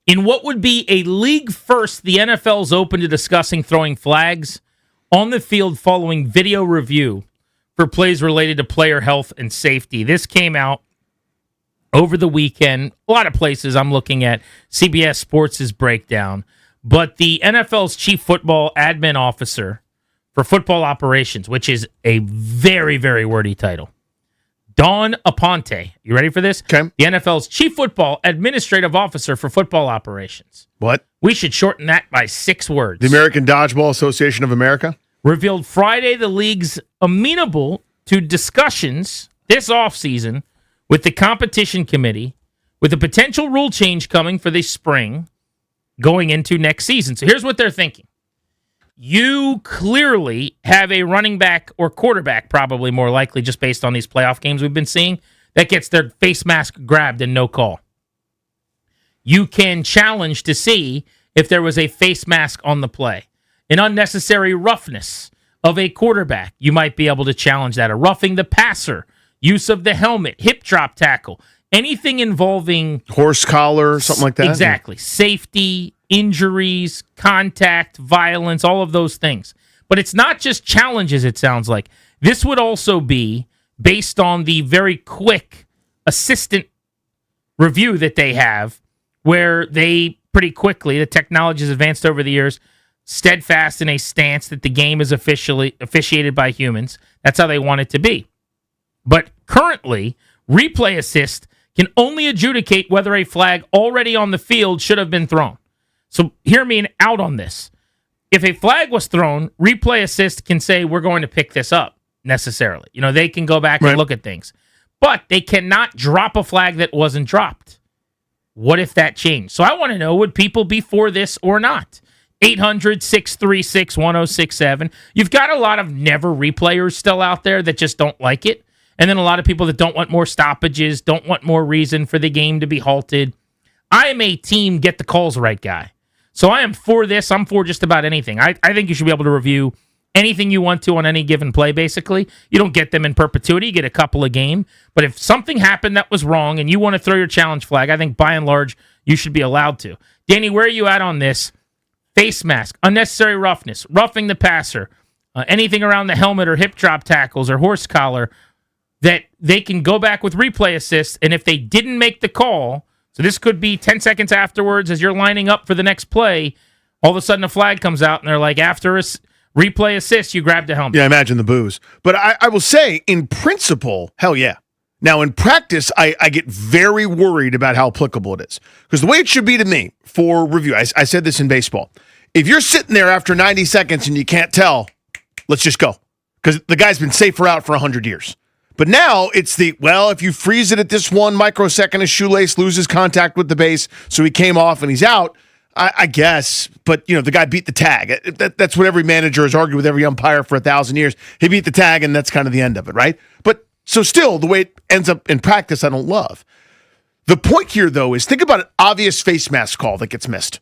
In what would be a league first, the NFL's open to discussing throwing flags on the field following video review for plays related to player health and safety. This came out over the weekend. A lot of places I'm looking at CBS Sports' breakdown. But the NFL's chief football admin officer for football operations, which is a very, very wordy title, Don Aponte. You ready for this? Okay. The NFL's chief football administrative officer for football operations. What? We should shorten that by 6 words. The American Dodgeball Association of America? Revealed Friday the league's amenable to discussions this offseason with the competition committee with a potential rule change coming for this spring going into next season. So here's what they're thinking. You clearly have a running back or quarterback, probably more likely just based on these playoff games we've been seeing, that gets their face mask grabbed and no call. You can challenge to see if there was a face mask on the play. An unnecessary roughness of a quarterback, you might be able to challenge that. A roughing the passer, use of the helmet, hip drop tackle, anything involving horse collar, something like that? Exactly. Safety, injuries, contact, violence, all of those things. But it's not just challenges, it sounds like. This would also be based on the very quick assistant review that they have, where they pretty quickly, the technology has advanced over the years, steadfast in a stance that the game is officiated by humans. That's how they want it to be. But currently, replay assist can only adjudicate whether a flag already on the field should have been thrown. So hear me out on this. If a flag was thrown, replay assist can say, we're going to pick this up, necessarily. You know, they can go back and look at things. But they cannot drop a flag that wasn't dropped. What if that changed? So I want to know, would people be for this or not? 800-636-1067. You've got a lot of never replayers still out there that just don't like it. And then a lot of people that don't want more stoppages, don't want more reason for the game to be halted. I am a team get the calls right guy. So I am for this. I'm for just about anything. I think you should be able to review anything you want to on any given play, basically. You don't get them in perpetuity. You get a couple a game. But if something happened that was wrong and you want to throw your challenge flag, I think by and large you should be allowed to. Danny, where are you at on this? Face mask, unnecessary roughness, roughing the passer, anything around the helmet or hip drop tackles or horse collar, that they can go back with replay assist, and if they didn't make the call, so this could be 10 seconds afterwards as you're lining up for the next play, all of a sudden a flag comes out, and they're like, after a replay assist, you grabbed the helmet. Yeah, imagine the booze. But I will say, in principle, hell yeah. Now, in practice, I get very worried about how applicable it is. Because the way it should be to me, for review, I said this in baseball, if you're sitting there after 90 seconds and you can't tell, let's just go. Because the guy's been safer out for 100 years. But now it's if you freeze it at this 1 microsecond, his shoelace loses contact with the base, so he came off and he's out, I guess. But, the guy beat the tag. That's what every manager has argued with every umpire for 1,000 years. He beat the tag, and that's kind of the end of it, right? But so still, the way it ends up in practice, I don't love. The point here, though, is think about an obvious face mask call that gets missed.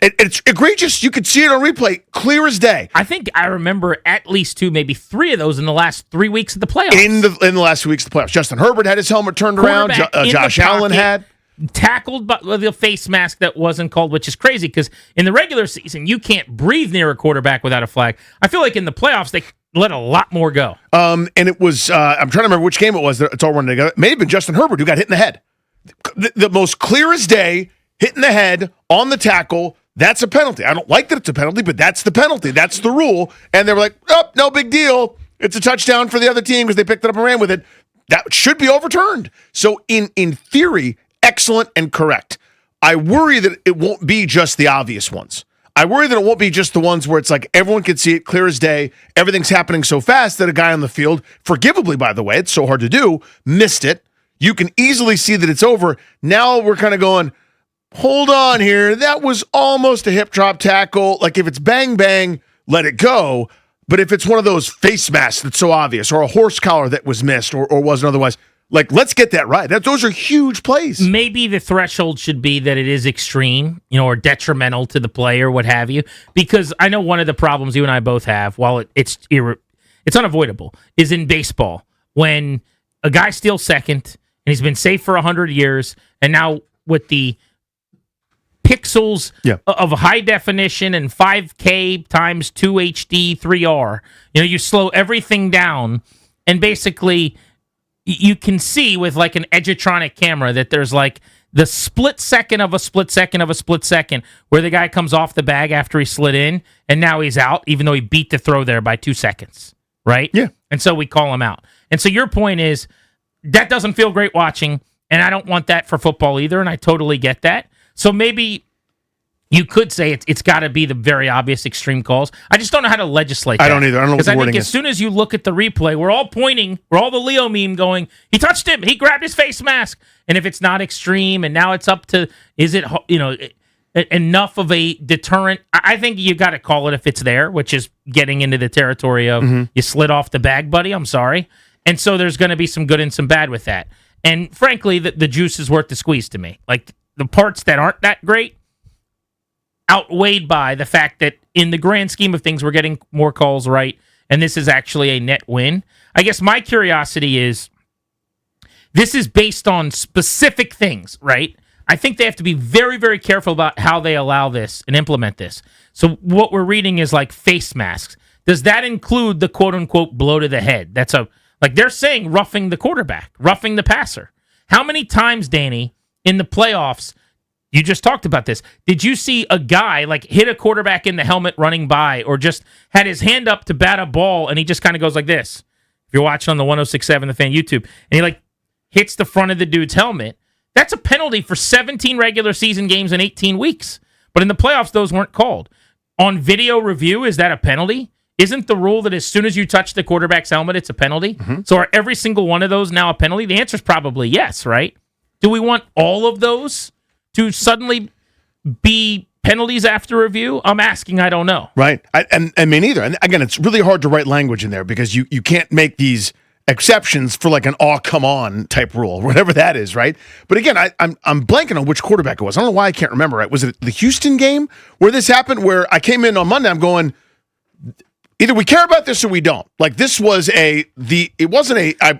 It's egregious. You could see it on replay, clear as day. I think I remember at least 2, maybe 3 of those in the last 3 weeks of the playoffs. In the last 2 weeks of the playoffs. Justin Herbert had his helmet turned around. Josh Allen had. Tackled with a face mask that wasn't called, which is crazy because in the regular season, you can't breathe near a quarterback without a flag. I feel like in the playoffs, they let a lot more go. And it was, I'm trying to remember which game it was. It's all running together. It may have been Justin Herbert who got hit in the head. The most clear as day, hit in the head on the tackle. That's a penalty. I don't like that it's a penalty, but that's the penalty. That's the rule. And they were like, oh, no big deal. It's a touchdown for the other team because they picked it up and ran with it. That should be overturned. So in theory, excellent and correct. I worry that it won't be just the obvious ones. I worry that it won't be just the ones where it's like everyone can see it clear as day. Everything's happening so fast that a guy on the field, forgivably, by the way, it's so hard to do, missed it. You can easily see that it's over. Now we're kind of going, hold on here. That was almost a hip drop tackle. Like if it's bang, bang, let it go. But if it's one of those face masks that's so obvious or a horse collar that was missed or wasn't otherwise, like let's get that right. Those are huge plays. Maybe the threshold should be that it is extreme, or detrimental to the player, what have you. Because I know one of the problems you and I both have, while it's unavoidable, is in baseball. When a guy steals second and he's been safe for 100 years, and now with the pixels of high definition and 5K times 2 HD 3R. You slow everything down, and basically you can see with like an Edgertronic camera that there's like the split second of a split second of a split second where the guy comes off the bag after he slid in, and now he's out, even though he beat the throw there by 2 seconds, right? Yeah. And so we call him out. And so your point is that doesn't feel great watching, and I don't want that for football either, and I totally get that. So maybe you could say it's got to be the very obvious extreme calls. I just don't know how to legislate that. I don't either. I don't know what the wording is. Because I think as soon as you look at the replay, we're all pointing, we're all the Leo meme going, he touched him, he grabbed his face mask. And if it's not extreme, and now it's up to, is it, enough of a deterrent? I think you got to call it if it's there, which is getting into the territory of you slid off the bag, buddy. I'm sorry. And so there's going to be some good and some bad with that. And frankly, the juice is worth the squeeze to me. Like the parts that aren't that great, outweighed by the fact that in the grand scheme of things, we're getting more calls right, and this is actually a net win. I guess my curiosity is, this is based on specific things, right? I think they have to be very, very careful about how they allow this and implement this. So what we're reading is like face masks. Does that include the quote-unquote blow to the head? That's like they're saying roughing the quarterback, roughing the passer. How many times, Danny, in the playoffs, you just talked about this, did you see a guy like hit a quarterback in the helmet running by, or just had his hand up to bat a ball and he just kind of goes like this? If you're watching on the 106.7 The Fan YouTube, and he like hits the front of the dude's helmet, that's a penalty for 17 regular season games in 18 weeks. But in the playoffs, those weren't called. On video review, is that a penalty? Isn't the rule that as soon as you touch the quarterback's helmet, it's a penalty? So are every single one of those now a penalty? The answer is probably yes, right? Do we want all of those to suddenly be penalties after review? I'm asking, I don't know. Right. I mean, either. And again, it's really hard to write language in there because you can't make these exceptions for like an "oh, come on" type rule, whatever that is, right? But again, I'm blanking on which quarterback it was. I don't know why I can't remember. Right? Was it the Houston game where this happened? Where I came in on Monday, I'm going, either we care about this or we don't. Like this was the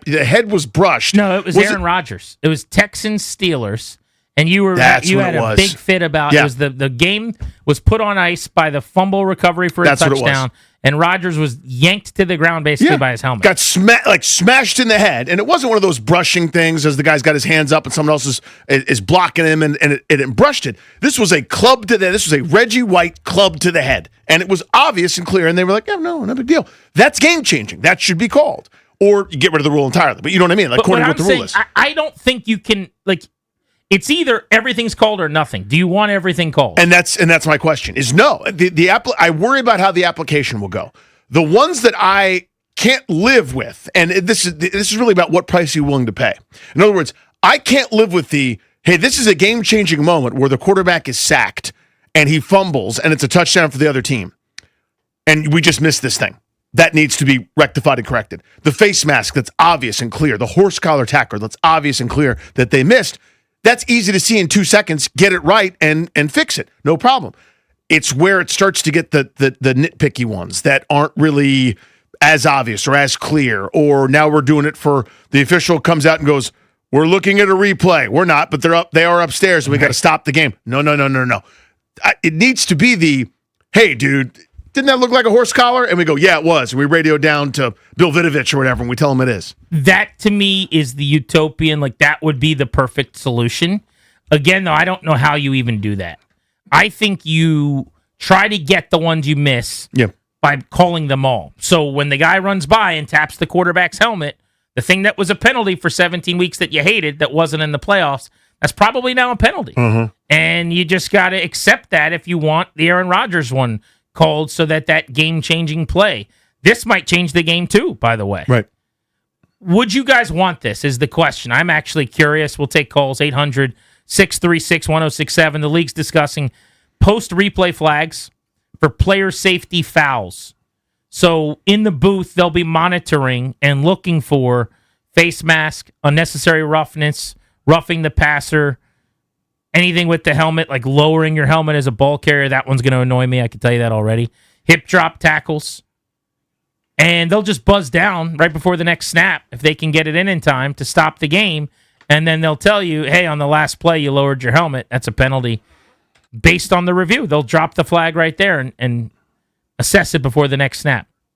head was brushed. No, it was Aaron Rodgers. It was Texans Steelers. And you had a big fit about it. Was the game was put on ice by the fumble recovery for a touchdown, and Rodgers was yanked to the ground basically by his helmet. Got smashed in the head, and it wasn't one of those brushing things as the guy's got his hands up and someone else is blocking him and it brushed it. This was a club to the head. This was a Reggie White club to the head, and it was obvious and clear. And they were like, no big deal. That's game changing. That should be called, or you get rid of the rule entirely. But you know what I mean? Like according to what the rule is. I don't think you can like. It's either everything's called or nothing. Do you want everything called? And that's my question. Is no. I worry about how the application will go. The ones that I can't live with, and this is really about what price you're willing to pay. In other words, I can't live with hey, this is a game-changing moment where the quarterback is sacked and he fumbles and it's a touchdown for the other team, and we just missed this thing. That needs to be rectified and corrected. The face mask that's obvious and clear. The horse collar tackler that's obvious and clear that they missed. That's easy to see in 2 seconds, get it right, and fix it. No problem. It's where it starts to get the nitpicky ones that aren't really as obvious or as clear, or now we're doing it for the official comes out and goes, we're looking at a replay. We're not, but they are upstairs, and we got to stop the game. No. It needs to be hey, dude, didn't that look like a horse collar? And we go, yeah, it was. And we radio down to Bill Vitovich or whatever, and we tell him it is. That, to me, is the utopian, like, that would be the perfect solution. Again, though, I don't know how you even do that. I think you try to get the ones you miss by calling them all. So when the guy runs by and taps the quarterback's helmet, the thing that was a penalty for 17 weeks that you hated that wasn't in the playoffs, that's probably now a penalty. And you just got to accept that if you want the Aaron Rodgers one called, so that game-changing play. This might change the game too, by the way. Right. Would you guys want this is the question. I'm actually curious. We'll take calls 800-636-1067. The league's discussing post-replay flags for player safety fouls. So in the booth, they'll be monitoring and looking for face mask, unnecessary roughness, roughing the passer, anything with the helmet, like lowering your helmet as a ball carrier. That one's going to annoy me. I can tell you that already. Hip drop tackles. And they'll just buzz down right before the next snap if they can get it in time to stop the game. And then they'll tell you, hey, on the last play, you lowered your helmet. That's a penalty. based on the review. They'll drop the flag right there and assess it before the next snap.